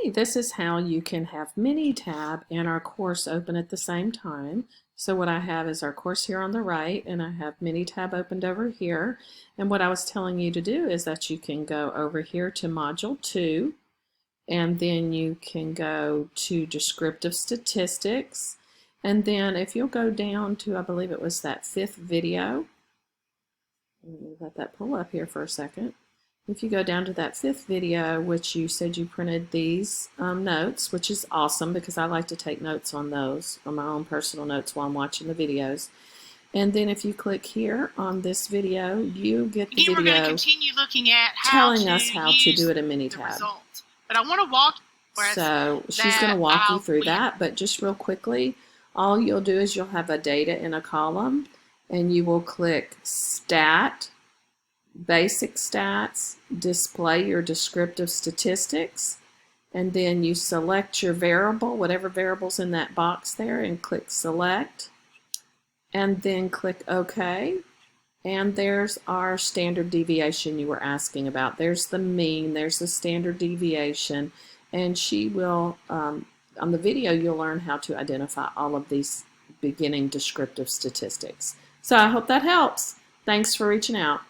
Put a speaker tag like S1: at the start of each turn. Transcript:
S1: Hey, this is how you can have Minitab and our course open at the same time. So what I have is our course here on the right, and I have Minitab opened over here. And what I was telling you to do is that you can go over here to Module 2, and then you can go to Descriptive Statistics. And then if you'll go down to, I believe it was that 5th video, let that pull up here for a second. If you go down to that 5th video, which you said you printed these notes, which is awesome because I like to take notes on those, on my own personal notes while I'm watching the videos. And then if you click here on this video, you get the
S2: We're going to
S1: video
S2: continue looking at
S1: telling us how to do it in Minitab.
S2: But I want to walk.
S1: So she's going to walk you through that, but just real quickly, all you'll do is you'll have a data in a column, and you will click Stat, Basic Stats, display your descriptive statistics, and then you select your variable, whatever variable's in that box there, and click Select, and then click OK. And there's our standard deviation you were asking about. There's the mean, there's the standard deviation, and she will, on the video, you'll learn how to identify all of these beginning descriptive statistics. So I hope that helps. Thanks for reaching out.